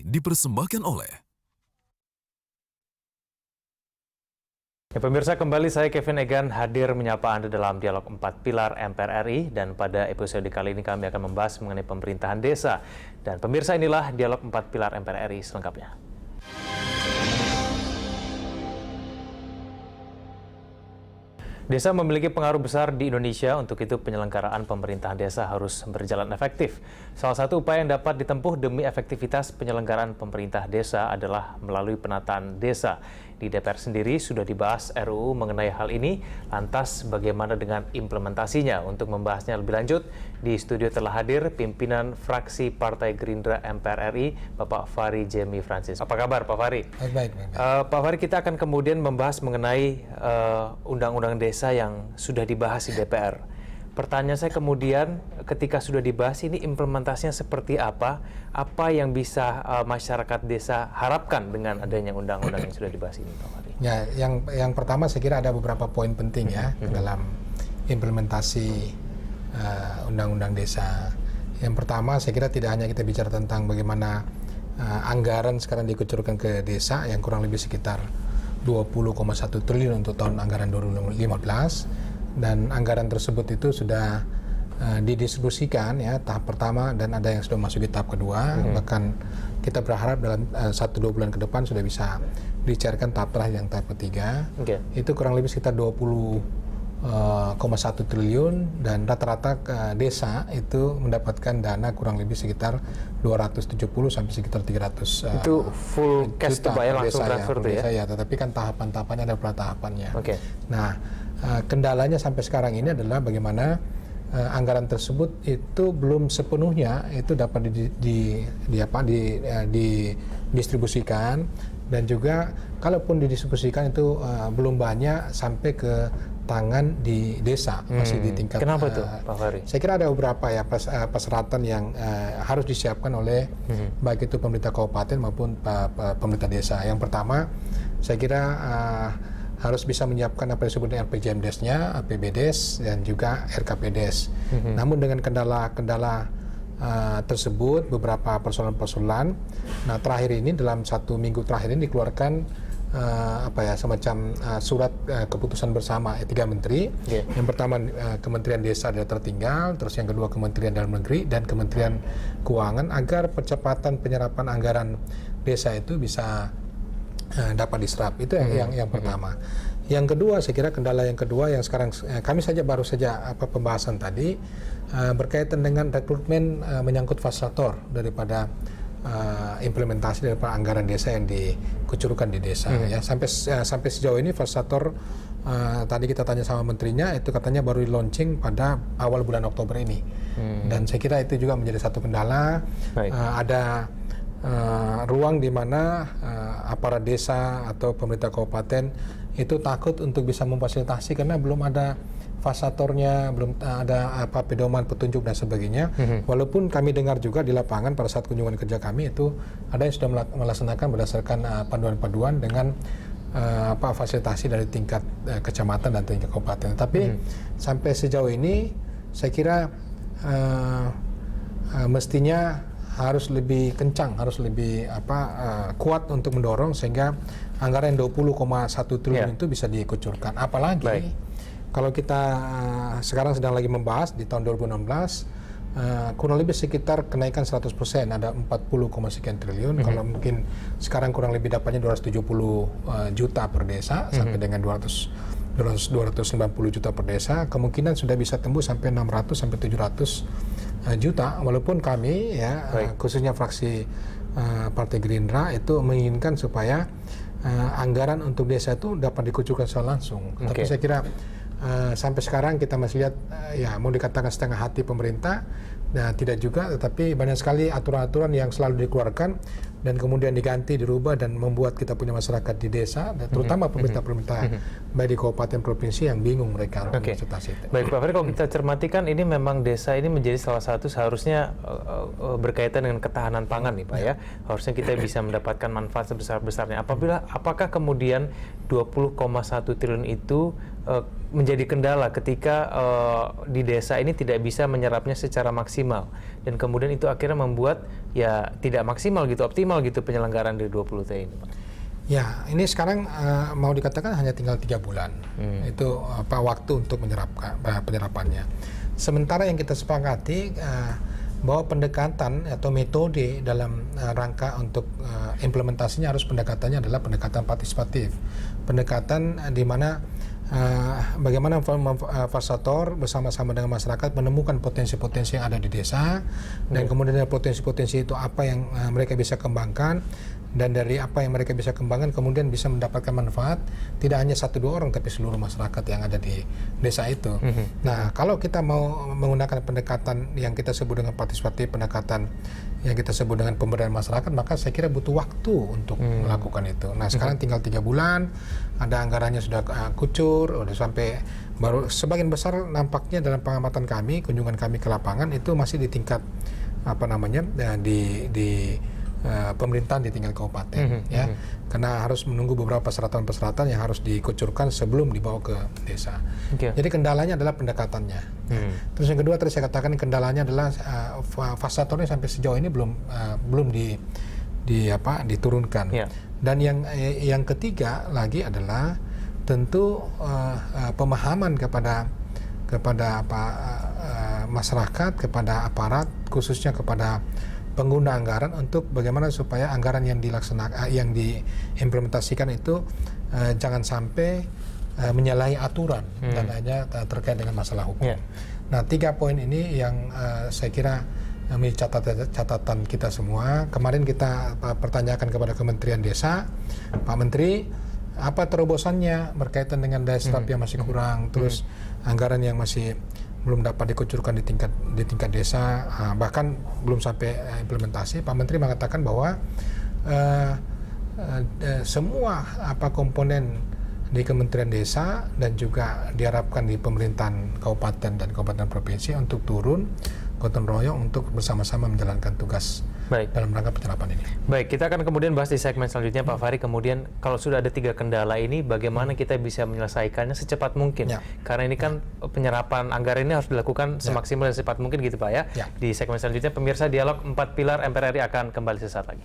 dipersembahkan oleh Ya, pemirsa, kembali saya Kevin Egan hadir menyapa Anda dalam dialog 4 pilar MPR RI, dan pada episode kali ini kami akan membahas mengenai pemerintahan desa. Dan pemirsa, inilah dialog 4 pilar MPR RI selengkapnya. Desa memiliki pengaruh besar di Indonesia, untuk itu penyelenggaraan pemerintahan desa harus berjalan efektif. Salah satu upaya yang dapat ditempuh demi efektivitas penyelenggaraan pemerintah desa adalah melalui penataan desa. Di DPR sendiri sudah dibahas RUU mengenai hal ini, lantas bagaimana dengan implementasinya? Untuk membahasnya lebih lanjut, di studio telah hadir pimpinan fraksi Partai Gerindra MPR RI, Bapak Fahri Jemi Francis. Apa kabar Pak Fahri? Baik. Pak Fahri, kita akan kemudian membahas mengenai undang-undang desa yang sudah dibahas di DPR. Pertanyaan saya kemudian, ketika sudah dibahas ini implementasinya seperti apa? Apa yang bisa masyarakat desa harapkan dengan adanya undang-undang yang sudah dibahas ini, Pak Fahri? Ya, yang pertama saya kira ada beberapa poin penting ya dalam implementasi undang-undang desa. Yang pertama saya kira tidak hanya kita bicara tentang bagaimana anggaran sekarang dikucurkan ke desa yang kurang lebih sekitar 20,1 triliun untuk tahun anggaran 2015. Dan anggaran tersebut itu sudah didistribusikan ya tahap pertama, dan ada yang sudah masuk di tahap kedua. Bahkan kita berharap dalam 1-2 bulan ke depan sudah bisa dicairkan tahap terakhir yang tahap ketiga. Itu kurang lebih sekitar 20,1 triliun, dan rata-rata desa itu mendapatkan dana kurang lebih sekitar 270 sampai sekitar 300 itu full cash tuh Pak ya, langsung transfer tuh ya. Tetapi kan tahapan-tahapannya ada beberapa tahapannya. Nah, kendalanya sampai sekarang ini adalah bagaimana anggaran tersebut itu belum sepenuhnya itu dapat didistribusikan, dan juga kalaupun didistribusikan itu belum banyak sampai ke tangan di desa, masih di tingkat. Kenapa tuh Pak Fahri? Saya kira ada beberapa ya persyaratan yang harus disiapkan oleh baik itu pemerintah kabupaten maupun pemerintah desa. Yang pertama, saya kira harus bisa menyiapkan apa yang disebut dengan RPJMDes-nya, APBDes, dan juga RKPDes. Namun dengan kendala-kendala tersebut, beberapa persoalan-persoalan. Nah, terakhir ini dalam 1 minggu terakhir ini dikeluarkan semacam surat keputusan bersama 3 menteri. Yang pertama Kementerian Desa dan Tertinggal, terus yang kedua Kementerian Dalam Negeri dan Kementerian Keuangan, agar percepatan penyerapan anggaran desa itu bisa dapat diserap. Itu yang pertama. Yang kedua, saya kira kendala yang kedua yang sekarang kami baru saja pembahasan tadi berkaitan dengan rekrutmen menyangkut fasilitator daripada implementasi daripada anggaran desa yang dikucurkan di desa. Ya, sampai sejauh ini fasilitator tadi kita tanya sama menterinya, itu katanya baru di launching pada awal bulan Oktober ini. Dan saya kira itu juga menjadi satu kendala. Ada ruang di mana aparat desa atau pemerintah kabupaten itu takut untuk bisa memfasilitasi karena belum ada fasilitatornya, belum ada pedoman, petunjuk dan sebagainya. Walaupun kami dengar juga di lapangan pada saat kunjungan kerja kami itu ada yang sudah melaksanakan berdasarkan panduan-panduan dengan fasilitasi dari tingkat kecamatan dan tingkat kabupaten. Tapi sampai sejauh ini saya kira mestinya harus lebih kencang, harus lebih kuat untuk mendorong sehingga anggaran 20,1 triliun itu bisa dikucurkan. Apalagi kalau kita sekarang sedang lagi membahas di tahun 2016 kurang lebih sekitar kenaikan 100%, ada 40, sekian triliun. Kalau mungkin sekarang kurang lebih dapatnya 270 juta per desa sampai dengan 290 juta per desa, kemungkinan sudah bisa tembus sampai 600 sampai 700 juta. Walaupun kami ya khususnya fraksi Partai Gerindra itu menginginkan supaya anggaran untuk desa itu dapat dikucurkan secara langsung. Tapi saya kira sampai sekarang kita masih lihat ya mau dikatakan setengah hati pemerintah. Nah, tidak juga, tetapi banyak sekali aturan-aturan yang selalu dikeluarkan dan kemudian diganti, dirubah, dan membuat kita punya masyarakat di desa, dan terutama pemerintah-pemerintah baik di kabupaten provinsi yang bingung mereka untuk investasi itu. Baik Pak Fahri, kalau kita cermati kan ini memang desa ini menjadi salah satu seharusnya berkaitan dengan ketahanan pangan nih Pak ya. Harusnya kita bisa mendapatkan manfaat sebesar-besarnya. Apakah kemudian 20,1 triliun itu menjadi kendala ketika di desa ini tidak bisa menyerapnya secara maksimal maksimal. Dan kemudian itu akhirnya membuat ya tidak maksimal gitu, optimal gitu penyelenggaraan dari 20T ini, Pak. Ya, ini sekarang mau dikatakan hanya tinggal 3 bulan. Itu waktu untuk penyerapannya. Sementara yang kita sepakati bahwa pendekatan atau metode dalam rangka untuk implementasinya harus pendekatannya adalah pendekatan partisipatif. Pendekatan di mana bagaimana fasilitator bersama-sama dengan masyarakat menemukan potensi-potensi yang ada di desa, dan kemudian dari potensi-potensi itu apa yang mereka bisa kembangkan, dan dari apa yang mereka bisa kembangkan kemudian bisa mendapatkan manfaat tidak hanya 1-2 orang tapi seluruh masyarakat yang ada di desa itu. Nah, kalau kita mau menggunakan pendekatan yang kita sebut dengan partisipatif, pendekatan yang kita sebut dengan pemberdayaan masyarakat, maka saya kira butuh waktu untuk melakukan itu. Nah, sekarang tinggal 3 bulan, ada anggarannya sudah kucur, udah sampai baru sebagian besar nampaknya dalam pengamatan kami, kunjungan kami ke lapangan itu masih di tingkat di pemerintahan di tingkat kabupaten, ya, karena harus menunggu beberapa persyaratan-persyaratan yang harus dikucurkan sebelum dibawa ke desa. Jadi kendalanya adalah pendekatannya. Terus yang kedua tadi saya katakan kendalanya adalah fasilitatornya sampai sejauh ini belum diturunkan. Dan yang ketiga lagi adalah tentu pemahaman kepada masyarakat, kepada aparat, khususnya kepada pengguna anggaran untuk bagaimana supaya anggaran yang dilaksanakan, yang diimplementasikan itu jangan sampai menyalahi aturan dan hanya terkait dengan masalah hukum. Nah, 3 poin ini yang saya kira menjadi catatan kita semua. Kemarin kita pertanyakan kepada Kementerian Desa, Pak Menteri, apa terobosannya berkaitan dengan daya serap yang masih kurang, terus anggaran yang masih belum dapat dikucurkan di tingkat desa, bahkan belum sampai implementasi. Pak Menteri mengatakan bahwa semua komponen di Kementerian Desa dan juga diharapkan di pemerintahan kabupaten dan kabupaten provinsi untuk turun gotong royong untuk bersama-sama menjalankan tugas dalam rangka penyerapan ini. Baik, kita akan kemudian bahas di segmen selanjutnya, Pak Fahri. Kemudian kalau sudah ada 3 kendala ini, bagaimana kita bisa menyelesaikannya secepat mungkin? Karena ini kan penyerapan anggaran ini harus dilakukan semaksimal dan secepat mungkin gitu, Pak ya. Di segmen selanjutnya, pemirsa, Dialog 4 Pilar MPR RI akan kembali sesaat lagi.